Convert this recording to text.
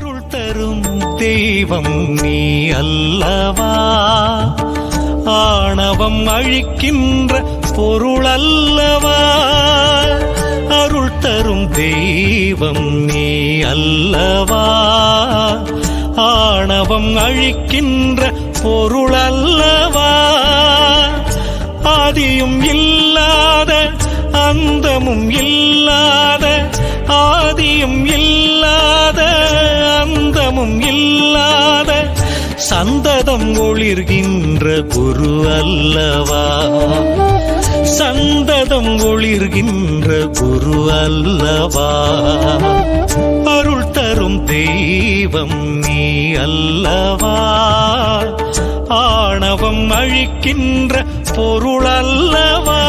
அருள் தரும் தெய்வம் நீ அல்லவா, ஆணவம் அழிக்கின்ற பொருள் அல்லவா. அருள் தரும் தெய்வம் நீ அல்லவா, ஆணவம் அழிக்கின்ற பொருள் அல்லவா. ஆதியும் இல்லாத அந்தமும் இல்லாத, ஆதியும் இல்லாத அந்தமும் இல்லாத சந்ததம் ஒளிர்கின்ற குரு அல்லவா, சந்ததம் ஒளிர்கின்ற குரு அல்லவா. அருள் தரும் தெய்வம் நீ அல்லவா, ஆணவம் அழிக்கின்ற பொருள் அல்லவா.